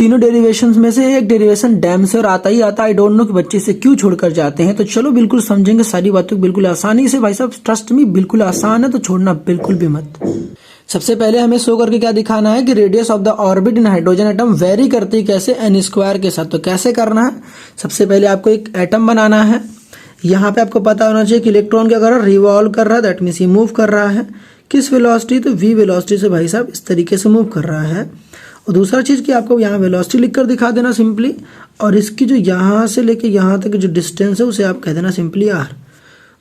तीनों डेरिवेशंस में से एक डेरिवेशन डैम से और आता ही आता, आई डोंट नो कि बच्चे से क्यों छोड़कर जाते हैं। तो चलो बिल्कुल समझेंगे सारी बातों को बिल्कुल आसानी से। भाई साहब ट्रस्ट मी, बिल्कुल आसान है, तो छोड़ना बिल्कुल भी मत। सबसे पहले हमें शो करके क्या दिखाना है कि radius of the orbit in hydrogen atom very करती है कैसे, एन स्क्वायर के साथ। तो कैसे करना है, सबसे पहले आपको एक एटम बनाना है। यहाँ पे आपको पता होना चाहिए कि इलेक्ट्रॉन क्या कर रहा है, रिवॉल्व कर रहा है, दैट मीन्स ये मूव कर रहा है। किस वेलोसिटी, तो v वेलोसिटी से भाई साहब इस तरीके से मूव कर रहा है। और दूसरा चीज़ कि आपको यहाँ वेलोसिटी लिखकर दिखा देना सिंपली, और इसकी जो यहाँ से लेके यहाँ तक जो डिस्टेंस है उसे आप कह देना सिंपली r।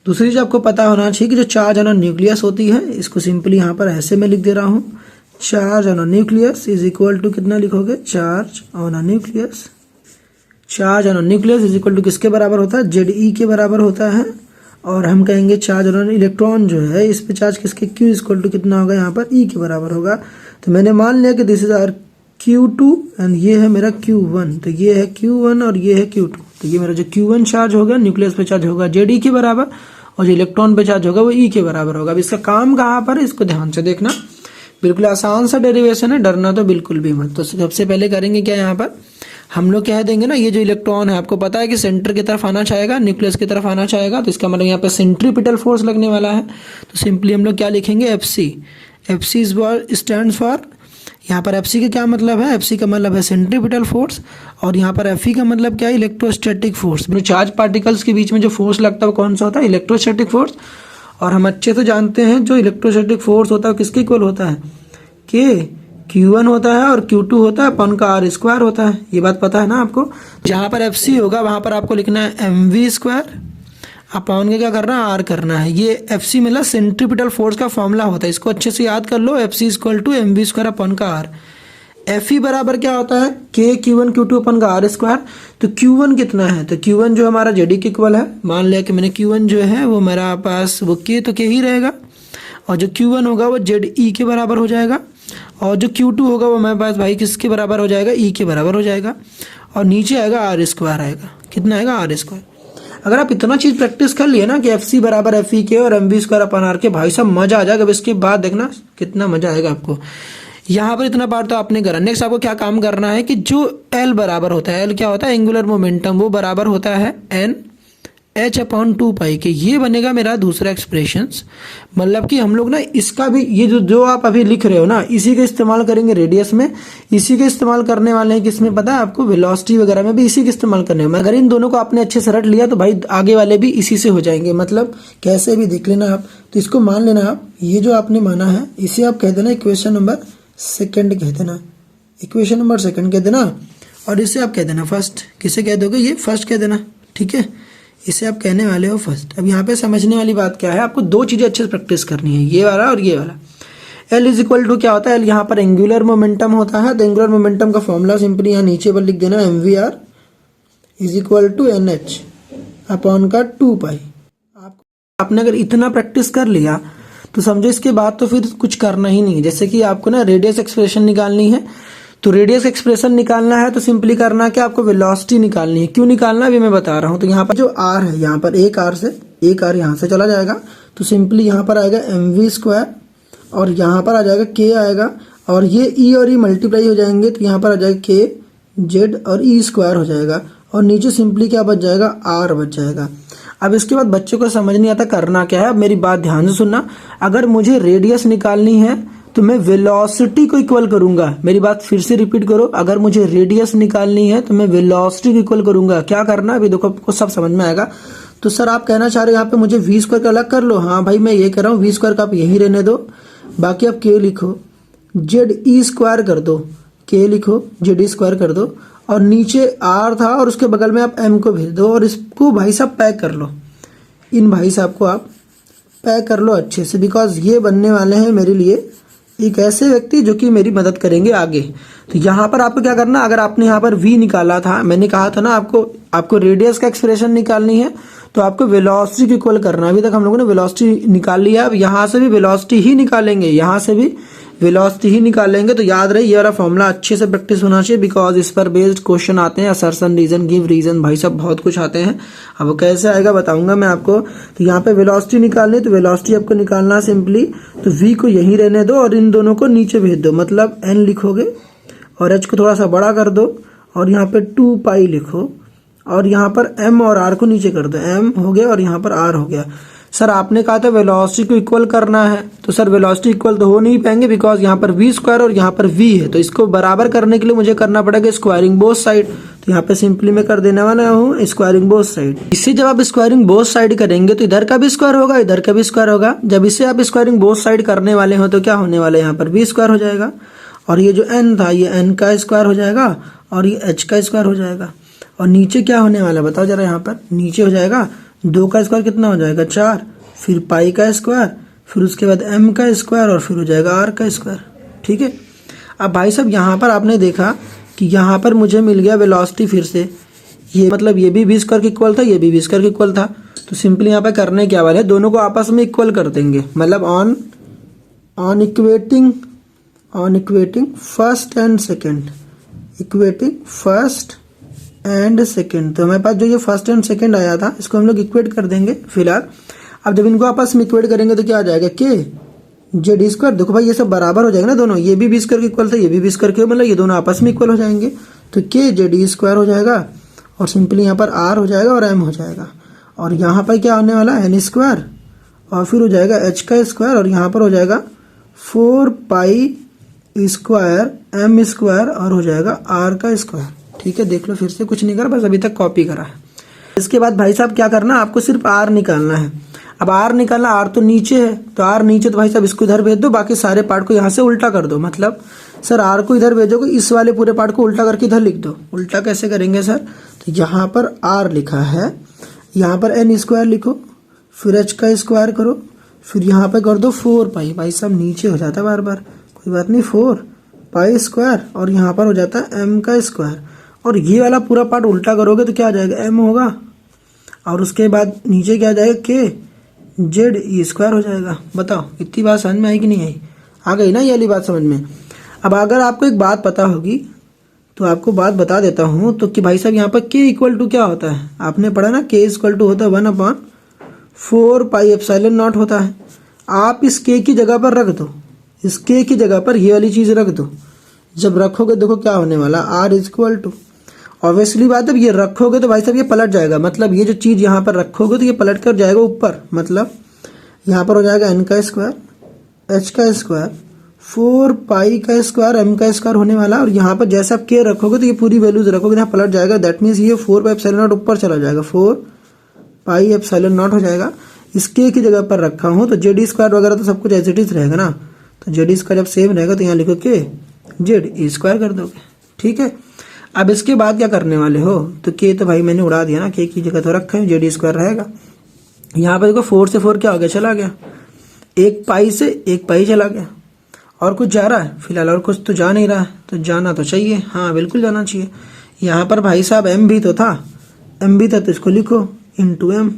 दूसरी चीज़ आपको पता होना चाहिए कि जो चार्ज ऑन न्यूक्लियस होती है, इसको सिंपली यहाँ पर ऐसे में लिख दे रहा हूँ, charge on nucleus is equal to कितना लिखोगे, charge on nucleus. Charge on nucleus is equal to किसके बराबर होता है, ZE के बराबर होता है। और हम कहेंगे चार्ज ऑन इलेक्ट्रॉन जो है इस पे चार्ज किसके, Q इक्वल टू कितना होगा यहाँ पर E के बराबर होगा। तो मैंने मान लिया कि this is our Q2 and ये है मेरा Q1। तो ये है Q1 और ये है Q2। तो ये मेरा जो Q1 चार्ज होगा न्यूक्लियस पे चार्ज होगा ZE के बराबर, और जो इलेक्ट्रॉन पे चार्ज होगा वो E के बराबर होगा। अब इसका काम कहाँ पर है, इसको ध्यान से देखना, बिल्कुल आसान सा डेरिवेशन है, डरना तो बिल्कुल भी मत। तो सबसे पहले करेंगे क्या, यहाँ पर हम लोग कह देंगे ना, ये जो इलेक्ट्रॉन है आपको पता है कि सेंटर की तरफ आना चाहेगा, न्यूक्लियस की तरफ आना चाहेगा। तो इसका मतलब यहाँ पे सेंट्रीपिटल फोर्स लगने वाला है। तो सिंपली हम लोग क्या लिखेंगे, FC। FC स्टैंड फॉर, यहाँ पर FC का क्या मतलब है, FC का मतलब है सेंट्रीपिटल फोर्स, और यहाँ पर FE का मतलब क्या है, इलेक्ट्रोस्टैटिक फोर्स। चार्ज पार्टिकल्स के बीच में जो फोर्स लगता है वो कौन सा होता है, इलेक्ट्रोस्टैटिक फोर्स। और हम अच्छे से जानते हैं जो इलेक्ट्रोस्टैटिक फोर्स होता है किसके इक्वल होता है, के Q1 होता है और Q2 होता है अपन का R स्क्वायर होता है। ये बात पता है ना आपको। जहाँ पर FC होगा वहाँ पर आपको लिखना है mv स्क्वायर, अपॉन के क्या करना है, R करना है। ये FC मतलब सेंट्रीपिटल फोर्स का फॉर्मूला होता है, इसको अच्छे से याद कर लो, FC equal to mv square अपन का R। FE बराबर क्या होता है, K Q1 Q2 अपन का R स्क्वायर। तो Q1 कितना है, तो Q1 जो हमारा ZE के इक्वल है, मान लिया कि मैंने Q1 जो है वो मेरा पास वो K तो K ही रहेगा, और जो Q1 होगा वो ZE के बराबर हो जाएगा, और जो Q2 होगा वो मेरे पास भाई किसके बराबर हो जाएगा, E के बराबर हो जाएगा, और नीचे आएगा R स्क्वायर आएगा, कितना आएगा, R स्क्वायर। अगर आप इतना चीज प्रैक्टिस कर लिए ना कि FC बराबर FE के और mv स्क्वायर अपन R के, भाई साहब मजा आ जाएगा। अब इसके बाद देखना कितना मजा आएगा आपको। यहाँ पर इतना पार्ट तो आपने करा। नेक्स्ट आपको क्या काम करना है कि जो L बराबर होता है, L क्या होता है, एंगुलर मोमेंटम, वो बराबर होता है NH/2 के। ये बनेगा मेरा दूसरा एक्सप्रेशंस। मतलब कि हम लोग ना इसका भी ये जो आप अभी लिख रहे हो ना, इसी का इस्तेमाल करेंगे रेडियस में, इसी का इस्तेमाल करने वाले हैं किसमें पता है आपको, वेलोसिटी वगैरह में भी इसी का इस्तेमाल करने में। अगर इन दोनों को आपने अच्छे से रट लिया तो भाई आगे वाले भी इसी से हो जाएंगे। मतलब कैसे भी देख लेना आप। तो इसको मान लेना आप, ये जो आपने माना है इसे आप कह देना इक्वेशन नंबर सेकेंड कह देना, इक्वेशन नंबर सेकेंड कह देना, और इसे आप कह देना फर्स्ट। किसे कह दोगे, ये फर्स्ट कह देना, ठीक है, इसे आप कहने वाले हो फर्स्ट। अब यहाँ पे समझने वाली बात क्या है, आपको दो चीजें अच्छे से प्रैक्टिस करनी है, ये वाला और ये वाला। L इज इक्वल टू क्या होता है, L यहाँ पर एंगुलर मोमेंटम होता है। तो एंगुलर मोमेंटम का फॉर्मूला सिंपली यहाँ नीचे पर लिख देना, mvr is equal to nh upon का 2 पाई। आपने अगर इतना प्रैक्टिस कर लिया तो समझो इसके बाद तो फिर कुछ करना ही नहीं है। जैसे कि आपको ना रेडियस एक्सप्रेशन निकालनी है, तो रेडियस एक्सप्रेशन निकालना है तो सिंपली करना क्या, आपको वेलोसिटी निकालनी है। क्यों निकालना है अभी मैं बता रहा हूँ। तो यहाँ पर जो R है, यहाँ पर एक R से एक R यहाँ से चला जाएगा, तो सिंपली यहाँ पर आएगा mv स्क्वायर, और यहाँ पर आ जाएगा K आएगा, और ये E और E मल्टीप्लाई हो जाएंगे, तो यहाँ पर आ जाएगा K Z और E स्क्वायर हो जाएगा, और नीचे सिंपली क्या बच जाएगा, R बच जाएगा। अब इसके बाद बच्चों को समझ नहीं आता करना क्या है। अब मेरी बात ध्यान से सुनना, अगर मुझे रेडियस निकालनी है तो मैं वेलोसिटी को इक्वल करूंगा। मेरी बात फिर से रिपीट करो, अगर मुझे रेडियस निकालनी है तो मैं वेलोसिटी को इक्वल करूंगा। क्या करना है अभी देखो, आपको सब समझ में आएगा। तो सर आप कहना चाह रहे हो यहाँ पे मुझे v स्क्वायर का अलग कर लो। हाँ भाई मैं ये कह रहा हूँ, v स्क्वायर का आप यही रहने दो, बाकी आप k लिखो, ZE स्क्वायर कर दो, k लिखो ZE स्क्वायर कर दो, और नीचे R था और उसके बगल में आप m को भेज दो, और इसको भाई साहब पैक कर लो। इन भाई साहब को आप पैक कर लो अच्छे से, बिकॉज ये बनने वाले हैं मेरे लिए एक ऐसे व्यक्ति जो कि मेरी मदद करेंगे आगे। तो यहाँ पर आपको क्या करना, अगर आपने यहाँ पर v निकाला था, मैंने कहा था ना आपको रेडियस का एक्सप्रेशन निकालनी है, तो आपको वेलोसिटी को इक्वल करना। अभी तक हम लोगों ने वेलोसिटी निकाल लिया, अब यहाँ से भी वेलोसिटी ही निकालेंगे, यहाँ से भी वेलोसिटी ही निकालेंगे। तो याद रहे ये वाला फॉर्मूला अच्छे से प्रैक्टिस होना चाहिए, बिकॉज इस पर बेस्ड क्वेश्चन आते हैं, असर्शन, रीजन, गिव रीजन, भाई सब बहुत कुछ आते हैं। अब वो कैसे आएगा बताऊंगा मैं आपको। तो यहाँ पे वेलोसिटी निकालनी, तो वेलोसिटी आपको निकालना सिंपली, तो v को यहीं रहने दो और इन दोनों को नीचे भेज दो, मतलब n लिखोगे और h को थोड़ा सा बड़ा कर दो और यहाँ पे 2 पाई लिखो और यहाँ पर m और r को नीचे कर दो, m हो गया और यहाँ पर r हो गया। सर आपने कहा था वेलोसिटी को इक्वल करना है, तो सर वेलोसिटी इक्वल तो हो नहीं पाएंगे बिकॉज यहाँ पर v स्क्वायर और यहाँ पर v है, तो इसको बराबर करने के लिए मुझे करना पड़ेगा स्क्वायरिंग बोथ साइड। तो यहाँ पे सिंपली मैं कर देने वाला हूँ स्क्वायरिंग बोथ साइड। इससे जब आप स्क्वायरिंग बोथ साइड करेंगे तो इधर का भी स्क्वायर होगा, इधर का भी स्क्वायर होगा। जब इससे आप स्क्वायरिंग बोथ साइड करने वाले हो तो क्या होने वाला है, यहाँ पर v स्क्वायर हो जाएगा और ये जो n था ये n का स्क्वायर हो जाएगा और ये h का स्क्वायर हो जाएगा। और नीचे क्या होने वाला है बताओ जरा, यहाँ पर नीचे हो जाएगा 2 का स्क्वायर कितना हो जाएगा 4, फिर पाई का स्क्वायर, फिर उसके बाद m का स्क्वायर और फिर हो जाएगा r का स्क्वायर। ठीक है। अब भाई साहब यहाँ पर आपने देखा कि यहाँ पर मुझे मिल गया वेलोसिटी फिर से, ये मतलब ये भी v स्क्वायर के इक्वल था, ये भी v स्क्वायर के इक्वल था। तो सिंपली यहाँ पर करने क्या वाले दोनों को आपस में इक्वल कर देंगे, मतलब on equating first and second, equating first and second. तो हमारे पास जो ये फर्स्ट एंड सेकेंड आया था इसको हम लोग इक्वेट कर देंगे फिलहाल। अब जब इनको आपस में इक्वेट करेंगे तो क्या आ जाएगा के जेड स्क्वायर। देखो भाई ये सब बराबर हो जाएगा ना दोनों, ये भी v स्क्वायर के इक्वल था, ये भी v स्क्वायर के, मतलब ये दोनों आपस में इक्वल हो जाएंगे। तो के जेड स्क्वायर हो जाएगा और सिंपली यहाँ पर r हो जाएगा और m हो जाएगा। और यहाँ पर क्या होने वाला है n स्क्वायर और फिर हो जाएगा h का स्क्वायर और यहाँ पर हो जाएगा 4 पाई स्क्वायर m स्क्वायर और हो जाएगा r का स्क्वायर। ठीक है, देख लो फिर से, कुछ नहीं करा, बस अभी तक कॉपी करा है। इसके बाद भाई साहब क्या करना, आपको सिर्फ r निकालना है। अब r निकालना, r तो नीचे है, तो r नीचे, तो भाई साहब इसको इधर भेज दो, बाकी सारे पार्ट को यहाँ से उल्टा कर दो। मतलब सर r को इधर भेजोगे, इस वाले पूरे पार्ट को उल्टा करके इधर लिख दो। उल्टा कैसे करेंगे सर, तो यहाँ पर r लिखा है, यहाँ पर n स्क्वायर लिखो, फिर h का स्क्वायर करो, फिर यहाँ पे कर दो 4 पाई। भाई साहब नीचे हो जाता है बार बार, कोई बात नहीं, 4 पाई स्क्वायर और यहाँ पर हो जाता है m का स्क्वायर। और ये वाला पूरा पार्ट उल्टा करोगे तो क्या आ जाएगा, m होगा और उसके बाद नीचे क्या आ जाएगा, के जेड स्क्वायर हो जाएगा। बताओ इतनी बात समझ में आई कि नहीं आई, आ गई ना ये वाली बात समझ में। अब अगर आपको एक बात पता होगी तो आपको बात बता देता हूँ, तो कि भाई साहब यहाँ पर के इक्वल टू क्या होता है, आपने पढ़ा ना, के इक्वल टू होता है 1/4 पाई एप्सिलॉन नॉट होता है। आप इस के की जगह पर रख दो, इस के की जगह पर ये वाली चीज़ रख दो। जब रखोगे देखो क्या होने वाला, आर इक्वल टू, ऑब्वियसली बात है ये रखोगे तो भाई साहब ये पलट जाएगा, मतलब ये जो चीज़ यहाँ पर रखोगे तो ये पलट कर जाएगा ऊपर। मतलब यहाँ पर हो जाएगा n का स्क्वायर, h का स्क्वायर, 4 पाई का स्क्वायर, m का स्क्वायर होने वाला। और यहाँ पर जैसे आप के रखोगे तो ये पूरी वैल्यूज रखोगे, यहाँ पलट जाएगा। दैट मीन्स ये 4 पाई एप्सिलॉन नॉट ऊपर चला जाएगा, 4 पाई एप्सिलॉन नॉट हो जाएगा। इस के की जगह पर रखा हूँ तो जेड स्क्वायर वगैरह तो सब कुछ एज इट इज रहेगा ना, तो जेड स्क्वायर जब सेम रहेगा तो यहाँ लिखो के जेड स्क्वायर कर दोगे। ठीक है। अब इसके बाद क्या करने वाले हो, तो के तो भाई मैंने उड़ा दिया ना, के की जगह तो रखा है, जेड स्क्वायर रहेगा। यहाँ पर देखो 4 से 4 क्या हो गया, चला गया, 1 पाई से 1 पाई चला गया। और कुछ जा रहा है फिलहाल, और कुछ तो जा नहीं रहा है, तो जाना तो चाहिए, हाँ बिल्कुल जाना चाहिए। यहाँ पर भाई साहब m भी तो था, तो इसको लिखो इंटू m,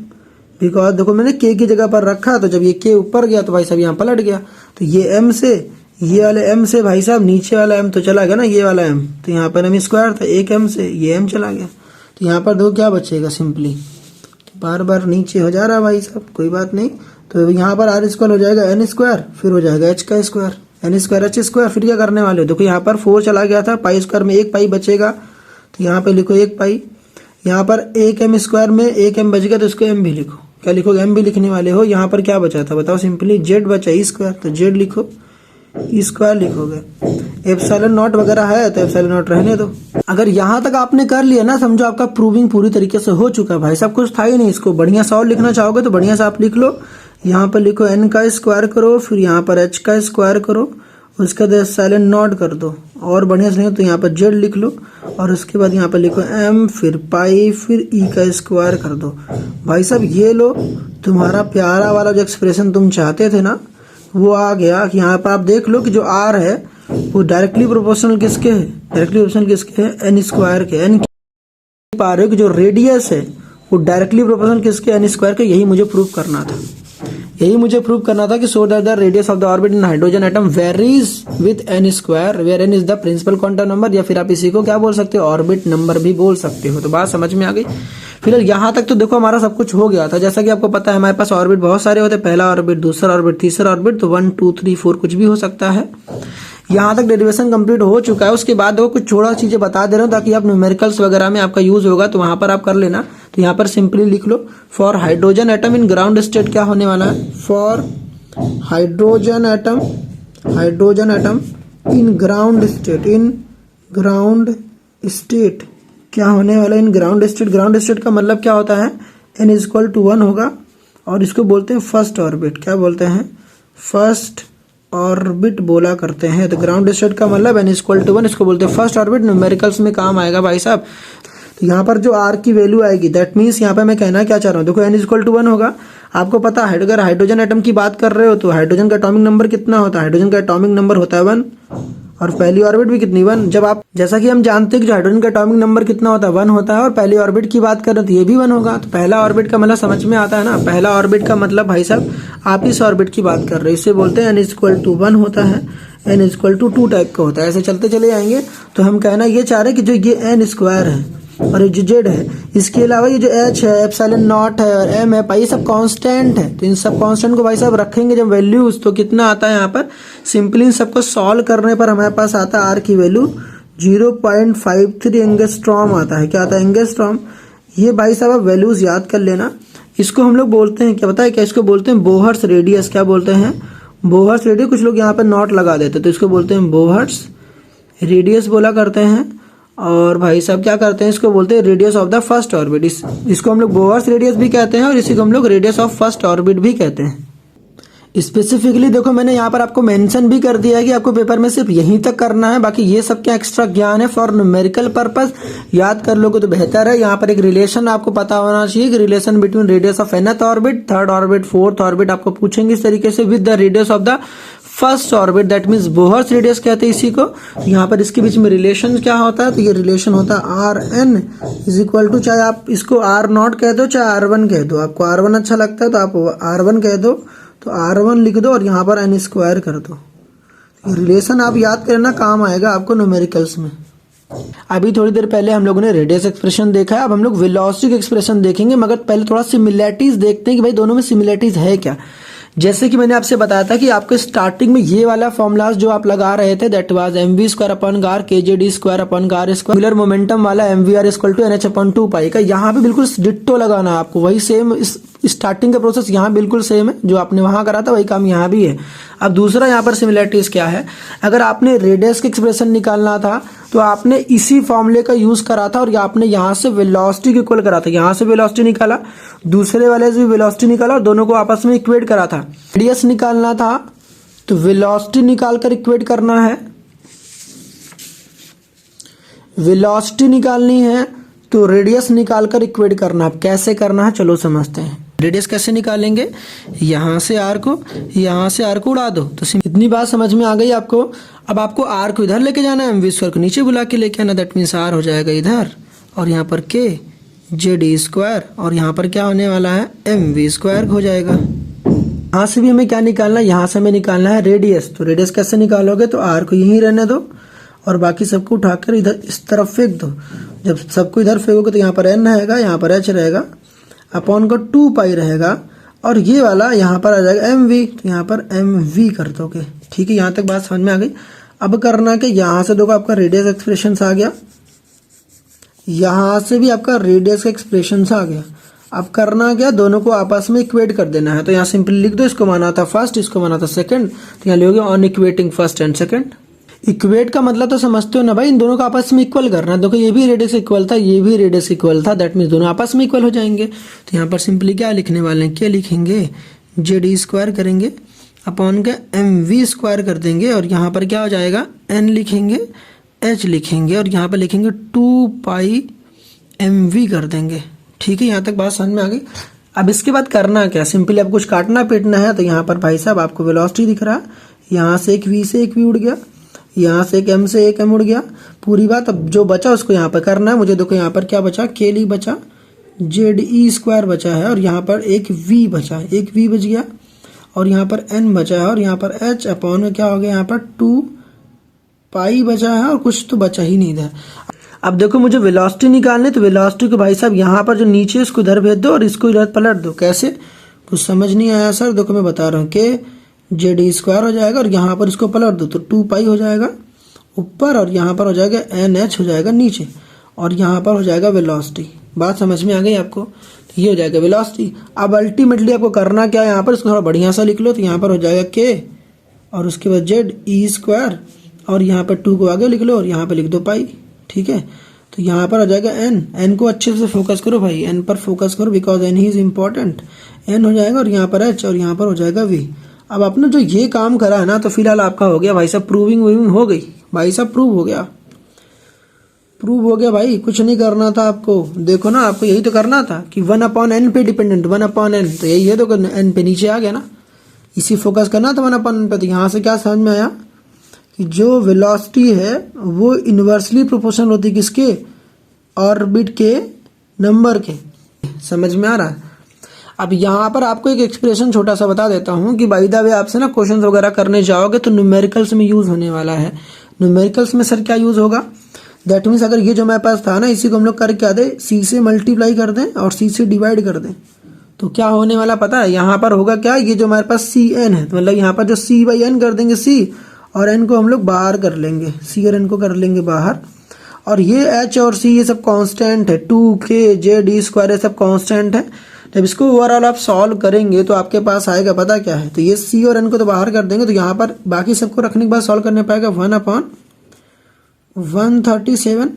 बिकॉज देखो मैंने के की जगह पर रखा, तो जब ये के ऊपर गया तो भाई साहब यहाँ पलट गया। तो ये m से, ये वाले m से भाई साहब नीचे वाला m तो चला गया ना, ये वाला m, तो यहाँ पर m स्क्वायर था, एक m से ये m चला गया। तो यहाँ पर देखो क्या बचेगा, सिंपली बार बार नीचे हो जा रहा है भाई साहब, कोई बात नहीं। तो यहाँ पर r स्क्वायर हो जाएगा n स्क्वायर, फिर हो जाएगा h का square, n square h square. फिर क्या करने वाले हो, देखो यहाँ पर 4 चला गया था, पाई स्क्वायर में 1 पाई बचेगा, तो यहाँ पे लिखो 1 पाई। यहाँ पर 1 m स्क्वायर में 1 m बच गया, तो इसको m भी लिखो। क्या लिखोगे, m भी लिखने वाले हो। यहाँ पर क्या बचा था बताओ, सिंपली z बचा ई स्क्वायर, तो z लिखो, ई स्क्वायर लिखोगे। एप्सिलॉन नॉट वगैरह है तो एप्सिलॉन नॉट रहने दो। अगर यहाँ तक आपने कर लिया ना, समझो आपका प्रूविंग पूरी तरीके से हो चुका है भाई साहब, कुछ था ही नहीं। इसको बढ़िया सा और लिखना चाहोगे तो बढ़िया सा आप लिख लो। यहाँ पर लिखो n का स्क्वायर करो, फिर यहाँ पर h का स्क्वायर करो, उसके बाद एप्सिलॉन नॉट कर दो, और बढ़िया से नहीं तो यहाँ पर z लिख लो, और उसके बाद यहाँ पर लिखो m, फिर पाई, फिर e का स्क्वायर कर दो। भाई साहब ये लो, तुम्हारा प्यारा वाला जो एक्सप्रेशन तुम चाहते थे ना वो आ गया। कि यहाँ पर आप देख लो कि जो r है वो डायरेक्टली प्रोपोर्शनल किसके है, डायरेक्टली प्रोपोर्शनल किसके है, n स्क्वायर के। n पा रहे हो कि जो रेडियस है वो डायरेक्टली प्रोपोर्शनल किसके, n स्क्वायर के। यही मुझे प्रूव करना था, यही मुझे प्रूव करना था कि so that the radius of the orbit in hydrogen atom varies with n square, where n is the principal quantum number, या फिर आप इसी को क्या बोल सकते हो, ऑर्बिट नंबर भी बोल सकते हो। तो बात समझ में आ गई। फिलहाल यहाँ तक तो देखो हमारा सब कुछ हो गया था। जैसा कि आपको पता है हमारे पास ऑर्बिट बहुत सारे होते हैं, पहला ऑर्बिट, दूसरा ऑर्बिट, तीसरा ऑर्बिट, तो 1 2 3 4 कुछ भी हो सकता है। यहाँ तक डेरिवेशन कंप्लीट हो चुका है। उसके बाद कुछ थोड़ा चीजें बता दे रहा हूँ ताकि आप न्यूमेरिकल्स वगैरह में आपका यूज होगा तो वहां पर आप कर लेना। तो यहाँ पर सिंपली लिख लो for hydrogen atom in ground state क्या होने वाला है, for hydrogen atom in ground state क्या होने वाला है, इन ग्राउंड स्टेट का मतलब क्या होता है, n इक्वल टू 1 होगा और इसको बोलते हैं फर्स्ट ऑर्बिट। क्या बोलते हैं, फर्स्ट ऑर्बिट बोला करते हैं। तो ग्राउंड स्टेट का मतलब n इक्वल टू 1, इसको बोलते हैं फर्स्ट ऑर्बिट। न्यूमेरिकल्स में काम आएगा भाई साहब। तो यहाँ पर जो r की वैल्यू आएगी दैट मीन्स यहाँ पे मैं कहना क्या चाह रहा हूँ, देखो n इक्वल टू 1 होगा। आपको पता है अगर हाइड्रोजन एटम की बात कर रहे हो तो हाइड्रोजन का एटॉमिक नंबर कितना होता है, हाइड्रोजन का एटॉमिक नंबर होता है 1 और पहली ऑर्बिट भी कितनी 1। जब आप जैसा कि हम जानते हैं कि हाइड्रोजन का एटॉमिक नंबर कितना होता है 1 होता है और पहली ऑर्बिट की बात करें तो ये भी 1 होगा। तो पहला ऑर्बिट का मतलब समझ में आता है ना, पहला ऑर्बिट का मतलब भाई साहब आप इस ऑर्बिट की बात कर रहे हो, इससे बोलते हैं n इक्वल टू 1 होता है, n इक्वल टू 2 टाइप का होता है। ऐसे चलते चले जाएंगे। तो हम कहना ये चाह रहे हैं कि जो ये n स्क्वायर है और जो z है, इसके अलावा ये जो h है, एप्सिलॉन नॉट है और m है, ये सब कांस्टेंट है। तो इन सब कांस्टेंट को भाई साहब रखेंगे जब वैल्यूज तो कितना आता है यहाँ पर, सिंपली इन सबको सॉल्व करने पर हमारे पास आता है r की वैल्यू 0.53 एंगस्ट्रॉम आता है। क्या आता है, एंगस्ट्रॉम। ये भाई साहब आप वैल्यूज याद कर लेना। इसको हम लोग बोलते हैं क्या पता है क्या, इसको बोलते हैं बोहर्स रेडियस। क्या बोलते हैं, बोहर्स रेडियस। कुछ लोग यहाँ पर नॉट लगा देते तो इसको बोलते हैं बोहर्स रेडियस बोला करते हैं। और भाई साहब क्या करते हैं, इसको बोलते हैं radius of the first orbit. इसको हम लोग बोहर्स रेडियस भी कहते हैं और इसी को हम लोग रेडियस ऑफ फर्स्ट ऑर्बिट भी कहते हैं। स्पेसिफिकली देखो मैंने यहाँ पर आपको मेंशन भी कर दिया है कि आपको पेपर में सिर्फ यहीं तक करना है, बाकी ये सब क्या एक्स्ट्रा ज्ञान है फॉर न्यूमेरिकल पर्पस। याद कर लोगे तो बेहतर है। यहाँ पर एक रिलेशन आपको पता होना चाहिए कि relation between radius of nth orbit, third orbit, fourth orbit आपको पूछेंगे इस तरीके से with the radius of the first orbit, that means Bohr's radius कहते हैं इसी को। यहाँ पर इसके बीच में रिलेशन क्या होता है, तो ये रिलेशन होता है R N is equal to, चाहे आप इसको आर नॉट कह दो चाहे R1 कह दो, आपको R1 अच्छा लगता है तो आप R1 कह दो, तो R1 लिख दो और यहाँ पर n स्क्वायर कर दो। रिलेशन आप याद करना, काम आएगा आपको न्यूमेरिकल्स में। अभी थोड़ी देर पहले हम लोगों ने रेडियस एक्सप्रेशन देखा है, अब हम लोग वेलोसिटी एक्सप्रेशन देखेंगे, मगर पहले थोड़ा सिमिलैरिटीज देखते हैं कि भाई दोनों में सिमिलैरिटीज है क्या। जैसे कि मैंने आपसे बताया था कि आपको स्टार्टिंग में ये वाला फॉर्मूलाज जो आप लगा रहे थे that was mv square upon गार kjd स्क्वायर अपॉन गार स्क्वायर, एंगुलर मोमेंटम वाला mvr equal to nh upon 2 pi का, यहाँ पे बिल्कुल डिट्टो लगाना है आपको। वही सेम स्टार्टिंग का प्रोसेस यहाँ बिल्कुल सेम है, जो आपने वहां करा था वही काम यहाँ भी है। अब दूसरा यहाँ पर सिमिलैरिटीज क्या है, अगर आपने रेडियस का एक्सप्रेशन निकालना था तो आपने इसी फॉर्मूले का यूज करा था और आपने यहाँ से वेलोसिटी इक्वल करा था, यहाँ से वेलोसिटी निकाला, दूसरे वाले से भी वेलोसिटी निकाला और दोनों को आपस में इक्वेट करा था। रेडियस निकालना था तो वेलोसिटी निकालकर इक्वेट करना है, वेलोसिटी निकालनी है तो रेडियस निकालकर इक्वेट करना है। कैसे करना है चलो समझते हैं। रेडियस कैसे निकालेंगे, यहाँ से r को उड़ा दो, तो इतनी बात समझ में आ गई आपको। अब आपको r को इधर लेके जाना है, mv स्क्वायर को नीचे बुला के लेके आना, दैट मीन्स r हो जाएगा इधर और यहाँ पर k jd स्क्वायर और यहाँ पर क्या होने वाला है mv स्क्वायर हो जाएगा। यहाँ से भी हमें क्या निकालना है, यहाँ से हमें निकालना है रेडियस। तो रेडियस कैसे निकालोगे, तो r को यहीं रहने दो और बाकी सबको उठाकर इधर इस तरफ फेंक दो। जब सबको इधर फेंकोगे तो यहाँ पर n रहेगा, यहाँ पर h रहेगा, अपॉन का 2 पाई रहेगा और ये वाला यहाँ पर आ जाएगा mv, तो यहाँ पर mv कर दोगे। ठीक है, यहाँ तक बात समझ में आ गई। अब करना कि यहाँ से देखो आपका रेडियस एक्सप्रेशन आ गया, यहाँ से भी आपका रेडियस का एक्सप्रेशन आ गया। अब करना क्या, दोनों को आपस में इक्वेट कर देना है। तो यहाँ सिंपली लिख दो, इसको माना था फर्स्ट, इसको माना था सेकंड, तो यहाँ लिखोगे on equating first and second. Equate का मतलब तो समझते हो ना भाई, इन दोनों को आपस में इक्वल करना है। देखो ये भी रेडियस इक्वल था, ये भी रेडियस इक्वल था, दैट मीन्स दोनों आपस में इक्वल हो जाएंगे। तो यहाँ पर सिंपली क्या लिखने वाले हैं, क्या लिखेंगे, जेड स्क्वायर करेंगे अपॉन का mv स्क्वायर कर देंगे और यहाँ पर क्या हो जाएगा n लिखेंगे, h लिखेंगे और यहाँ पर लिखेंगे 2 पाई mv कर देंगे। ठीक है, यहाँ तक बात समझ में आ गई। अब इसके बाद करना क्या, सिंपली अब कुछ काटना पीटना है। तो यहाँ पर भाई साहब आपको वेलोसिटी दिख रहा है, यहाँ से एक v से एक v उड़ गया, यहाँ से एक m से एक m उड़ गया, पूरी बात। अब जो बचा उसको यहाँ पर करना है मुझे। देखो यहाँ पर क्या बचा, k ली बचा, जे स्क्वायर बचा है और यहाँ पर एक v बचा, एक v बच गया और यहाँ पर n बचा है और यहाँ पर h अपॉन में क्या हो गया, यहाँ पर 2 पाई बचा है और कुछ तो बचा ही नहीं था। अब देखो मुझे वेलोसिटी निकालनी, तो वेलोसिटी को भाई साहब यहाँ पर जो नीचे इसको इधर भेज दो और इसको इधर पलट दो। कैसे, कुछ समझ नहीं आया सर, देखो मैं बता रहा हूँ कि जेड ई स्क्वायर हो जाएगा और यहाँ पर इसको पलट दो तो 2 पाई हो जाएगा ऊपर और यहाँ पर हो जाएगा एन एच हो जाएगा नीचे और यहाँ पर हो जाएगा वेलोसिटी। बात समझ में आ गई आपको? तो ये हो जाएगा वेलोसिटी। अब अल्टीमेटली आपको करना क्या है, यहाँ पर इसको थोड़ा बढ़िया सा लिख लो। तो यहाँ पर हो जाएगा के और उसके बाद जेड ई स्क्वायर और यहाँ पर 2 को आगे लिख लो और यहाँ पर लिख दो पाई। ठीक है, तो यहाँ पर हो जाएगा एन को अच्छे से फोकस करो भाई, एन पर फोकस करो बिकॉज एन ही इज इम्पॉर्टेंट। एन हो जाएगा और यहाँ पर एच और यहाँ पर हो जाएगा वी। अब आपने जो ये काम करा है ना, तो फिलहाल आपका हो गया भाई साहब, प्रूविंग वूविंग हो गई भाई साहब, प्रूव हो गया भाई। कुछ नहीं करना था आपको, देखो ना, आपको यही तो करना था कि 1/n पे डिपेंडेंट, 1/n, तो यही है, तो n पे नीचे आ गया ना, इसी फोकस करना था 1/n पे। तो यहाँ से क्या समझ में आया कि जो वेलोसिटी है वो इन्वर्सली प्रोपोर्शनल होती है किसके, ऑर्बिट के नंबर के। समझ में आ रहा है? अब यहाँ पर आपको एक एक्सप्रेशन छोटा सा बता देता हूँ कि बाय द वे आपसे ना क्वेश्चन वगैरह करने जाओगे तो न्यूमेरिकल्स में यूज होने वाला है। न्यूमेरिकल्स में सर क्या यूज होगा, दैट मीन्स अगर ये जो मेरे पास था ना, इसी को हम लोग कर क्या दें, सी से मल्टीप्लाई कर दें और सी से डिवाइड कर दें, तो क्या होने वाला पता है, यहाँ पर होगा क्या, ये जो हमारे पास सी एन है, तो मतलब यहाँ पर जो सी बाई एन कर देंगे, सी और एन को हम लोग बाहर कर लेंगे, सी और एन को कर लेंगे बाहर। और ये एच और सी ये सब कांस्टेंट है, 2k जेड ई स्क्वायर ये सब कांस्टेंट है। जब इसको ओवरऑल आप सॉल्व करेंगे तो आपके पास आएगा पता क्या है, तो ये सी और एन को तो बाहर कर देंगे, तो यहाँ पर बाकी सबको रखने के बाद सॉल्व करने पाएगा 1/137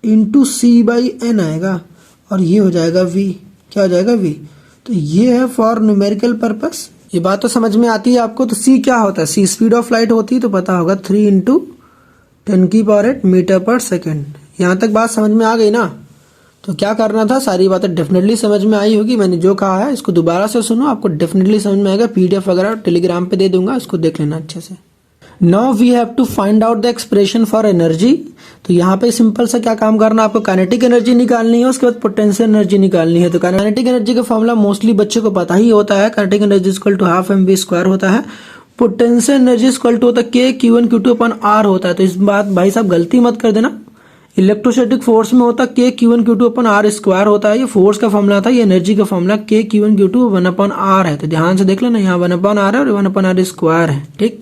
इंटू सी बाई एन आएगा और ये हो जाएगा वी। क्या हो जाएगा? वी। तो ये है फॉर न्यूमेरिकल पर्पस। ये बात तो समझ में आती है आपको। तो सी क्या होता है, सी स्पीड ऑफ लाइट होती है, तो पता होगा 3 × 10⁸ मीटर पर सेकेंड। यहाँ तक बात समझ में आ गई ना? तो क्या करना था, सारी बातें डेफिनेटली समझ में आई होगी। मैंने जो कहा है इसको दोबारा से सुनो, आपको डेफिनेटली समझ में आएगा। पीडीएफ वगैरह टेलीग्राम पे दे दूंगा, इसको देख लेना अच्छे से। Now we have to find out the expression for energy. तो यहाँ पे सिंपल सा क्या काम करना, आपको काइनेटिक एनर्जी निकालनी है, उसके बाद पोटेंशियल एनर्जी निकालनी है। तो काइनेटिक एनर्जी का फॉर्मूला मोस्टली बच्चे को पता ही होता है, kinetic energy equal to half mv² होता है। पोटेंशियल एनर्जी इक्वल टू होता है k q1 q2 अपन r होता है। तो इस बात भाई साहब गलती मत कर देना, इलेक्ट्रोस्टैटिक फोर्स में होता k q1 q2 अपन r² होता है। ये फोर्स का फॉर्मूला था, ये एनर्जी का formula k q1 q2 1/r है। तो ध्यान से देख लेना, यहाँ 1/r है और 1/r² है। ठीक,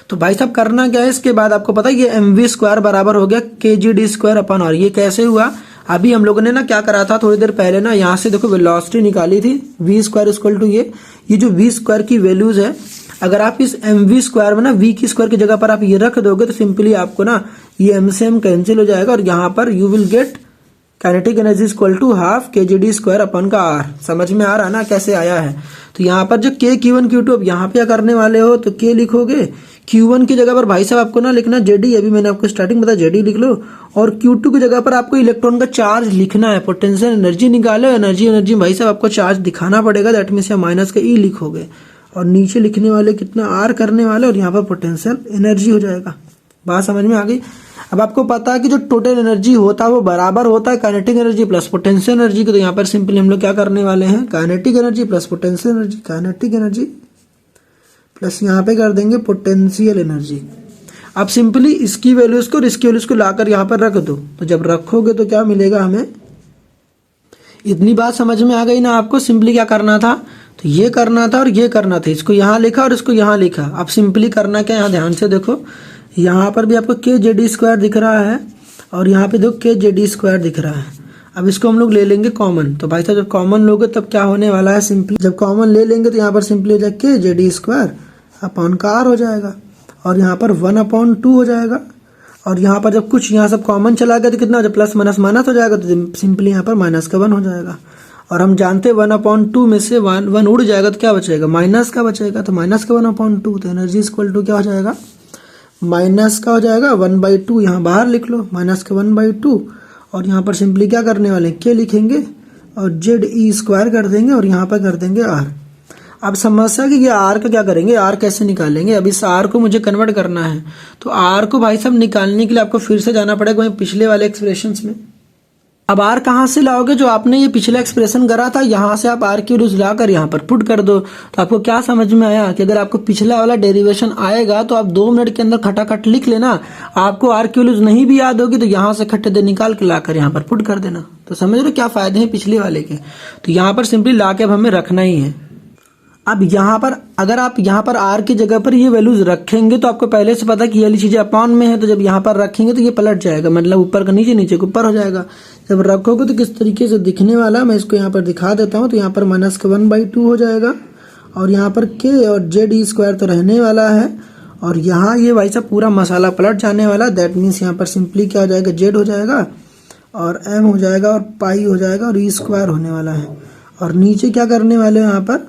तो भाई साहब करना क्या है, इसके बाद आपको पता है ये mv² बराबर हो गया kgd²/r। ये कैसे हुआ, अभी हम लोगों ने ना क्या करा था थोड़ी देर पहले ना, यहाँ से देखो वेलोसिटी निकाली थी v² इक्वल टू ये जो v² की वैल्यूज है, अगर आप इस mv² में ना v की स्क्वायर की जगह पर आप ये रख दोगे तो सिंपली आपको ना ये m से m कैंसिल हो जाएगा और यहाँ पर you will get kinetic energy equal to half kgd²/r। समझ में आ रहा है ना कैसे आया है? तो यहाँ पर जो k q1 q2, अब यहाँ पे क्या करने वाले हो, तो k लिखोगे, q1 की जगह पर भाई साहब आपको ना लिखना जेडी, अभी मैंने आपको स्टार्टिंग बताया जेडी लिख लो, और q2 की जगह पर आपको इलेक्ट्रॉन का चार्ज लिखना है। पोटेंशियल एनर्जी निकालो, एनर्जी भाई साहब आपको चार्ज दिखाना पड़ेगा, दैट मीन्स माइनस का ई लिखोगे और नीचे लिखने वाले कितना आर करने वाले और यहाँ पर पोटेंशियल एनर्जी हो जाएगा। बात समझ में आ गई? अब आपको पता है कि जो टोटल एनर्जी होता है वो बराबर होता है kinetic energy plus potential energy की। तो यहाँ पर सिंपली हम लोग क्या करने वाले हैं, kinetic energy plus potential energy, kinetic energy plus यहाँ पे कर देंगे पोटेंशियल एनर्जी। अब सिंपली इसकी वैल्यूज को और इसकी वैल्यूज को लाकर यहाँ पर रख दो, तो जब रखोगे तो क्या मिलेगा हमें, इतनी बात समझ में आ गई ना आपको? सिंपली क्या करना था, तो ये करना था और ये करना था, इसको यहाँ लिखा और इसको यहाँ लिखा। अब सिंपली करना क्या, यहाँ ध्यान से देखो, यहाँ पर भी आपको kgd² दिख रहा है और यहाँ पे देखो kgd² दिख रहा है। अब इसको हम लोग ले लेंगे कॉमन। तो भाई साहब जब कॉमन लोगे तब क्या होने वाला है, सिंपली जब कॉमन ले लेंगे तो यहाँ पर सिंपली हो जाएगा kgd²/r हो जाएगा और यहाँ पर 1/2 हो जाएगा। और यहाँ पर जब कुछ यहाँ सब कॉमन चला गया तो कितना हो जाएगा, प्लस माइनस माइनस हो जाएगा, तो सिंपली यहाँ पर -1 हो जाएगा। और हम जानते हैं 1/2 में से 1 उड़ जाएगा तो क्या बचेगा, माइनस का बचेगा। तो -1/2, तो एनर्जी इक्वल टू क्या हो जाएगा, माइनस का हो जाएगा 1/2, यहाँ बाहर लिख लो -1/2 और यहाँ पर सिंपली क्या करने वाले के लिखेंगे और ZE² कर देंगे और यहाँ पर कर देंगे R। अब समस्या कि ये R का क्या करेंगे, R कैसे निकालेंगे। अब इस R को मुझे कन्वर्ट करना है, तो R को भाई साहब निकालने के लिए आपको फिर से जाना पड़ेगा वहीं पिछले वाले एक्सप्रेशंस में। अब R कहाँ से लाओगे, जो आपने ये पिछला एक्सप्रेशन करा था यहाँ से आप R की वैल्यूज लाकर यहाँ पर पुट कर दो। तो आपको क्या समझ में आया कि अगर आपको पिछला वाला डेरिवेशन आएगा तो आप 2 मिनट के अंदर खटाखट लिख लेना। आपको R की वैल्यूज नहीं भी याद होगी तो यहाँ से खट्टे दे निकाल के लाकर यहाँ पर पुट कर देना। तो समझ लो क्या फायदे हैं पिछले वाले के। तो यहाँ पर सिंपली ला के अब हमें रखना ही है। अब यहाँ पर अगर आप यहाँ पर आर की जगह पर ये वैल्यूज रखेंगे तो आपको पहले से पता कि ये वाली चीजें अपॉन में है, तो जब यहाँ पर रखेंगे तो ये पलट जाएगा, मतलब ऊपर का नीचे, नीचे का ऊपर हो जाएगा। जब रखोगे तो किस तरीके से दिखने वाला मैं इसको यहाँ पर दिखा देता हूँ। तो यहाँ पर -1/2 हो जाएगा और यहाँ पर के और ZE² तो रहने वाला है और यहाँ ये भाई साहब पूरा मसाला पलट जाने वाला। दैट मीन्स यहाँ पर सिंपली क्या हो जाएगा, Z हो जाएगा और M हो जाएगा और पाई हो जाएगा और E² होने वाला है। और नीचे क्या करने वाले हैं, यहाँ पर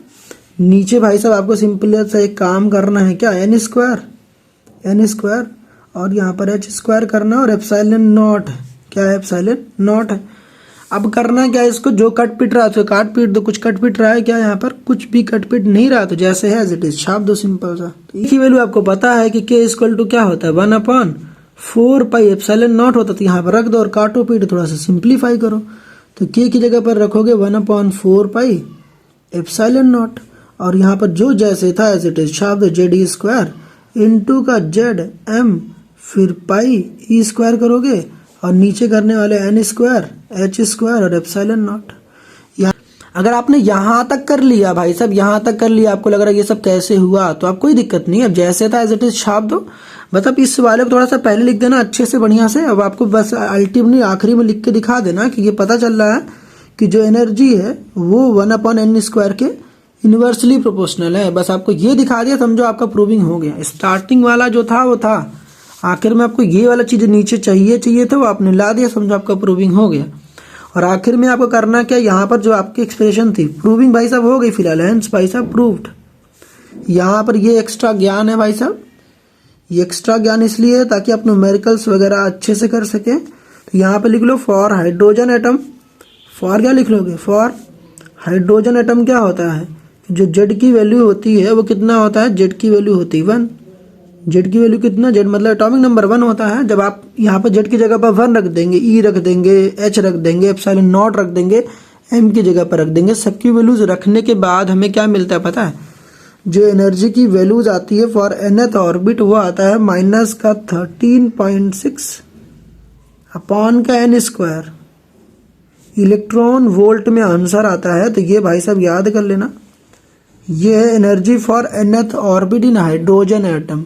नीचे भाई साहब आपको सिंपल सा एक काम करना है, क्या n² और यहाँ पर h² करना और एप्सिलॉन नॉट, क्या है एप्सिलॉन नॉट है। अब करना क्या है, इसको जो कट पिट रहा है उसको काट पीट दो। कुछ कट पिट रहा है क्या, यहाँ पर कुछ भी कट पिट नहीं रहा, तो जैसे है एज इट इज छाप दो सिंपल सा। तो एक ही वैल्यू आपको पता है कि k क्या होता है 1/4 पाई एप्सिलॉन नॉट होता है, तो यहाँ पर रख दो और काटो पीट थोड़ा सा सिंप्लीफाई करो। तो k की जगह पर रखोगे 1/4 पाई एप्सिलॉन नॉट और यहाँ पर जो जैसे था एज इट इज छाप दो, ZE² इंटू का ZM फिर पाई E² करोगे और नीचे करने वाले n² h² और एप्सिलॉन नॉट। अगर आपने यहाँ तक कर लिया भाई साहब, यहाँ तक कर लिया, आपको लग रहा है ये सब कैसे हुआ, तो आप कोई दिक्कत नहीं, अब जैसे था एज इट इज छाप दो। मतलब इस वाले को थोड़ा सा पहले लिख देना अच्छे से बढ़िया से। अब आपको बस अल्टीमेटली आखिरी में लिख के दिखा देना कि ये पता चल रहा है कि जो एनर्जी है वो 1/n² के इन्वर्सली प्रोपोर्शनल है। बस आपको ये दिखा दिया, समझो आपका प्रूविंग हो गया। स्टार्टिंग वाला जो था वो था, आखिर में आपको ये वाला चीज नीचे चाहिए था, वो आपने ला दिया, समझो आपका प्रूविंग हो गया। और आखिर में आपको करना क्या, यहाँ पर जो आपकी एक्सप्रेशन थी प्रूविंग भाई साहब हो गई फिलहाल, हेंस भाई साहब प्रूव्ड। यहाँ पर ये एक्स्ट्रा ज्ञान है भाई साहब, ये एक्स्ट्रा ज्ञान इसलिए है ताकि आप न्यूमेरिकल्स वगैरह अच्छे से कर सके। तो यहाँ पे लिख लो फॉर हाइड्रोजन एटम, फॉर क्या लिख लोगे, फॉर हाइड्रोजन एटम क्या होता है, जो Z की वैल्यू होती है वो कितना होता है, Z की वैल्यू होती है 1। Z की वैल्यू कितना, Z मतलब एटॉमिक नंबर 1 होता है। जब आप यहाँ पर Z की जगह पर 1 रख देंगे, E रख देंगे, H रख देंगे, एप्सिलॉन नॉट रख देंगे, M की जगह पर रख देंगे, सबकी वैल्यूज रखने के बाद हमें क्या मिलता है पता है, जो एनर्जी की वैल्यूज आती है फॉर nth ऑर्बिट वो आता है -13.6 अपॉन का n²। इलेक्ट्रॉन वोल्ट में आंसर आता है। तो ये भाई साहब याद कर लेना, ये है energy for nth orbit in hydrogen atom.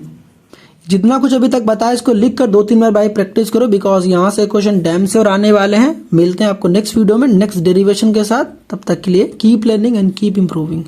जितना कुछ अभी तक बताया इसको लिख कर 2-3 बार भाई प्रैक्टिस करो, बिकॉज यहाँ से क्वेश्चन डैम से और आने वाले हैं। मिलते हैं आपको नेक्स्ट वीडियो में नेक्स्ट डेरिवेशन के साथ, तब तक के लिए keep learning and keep improving.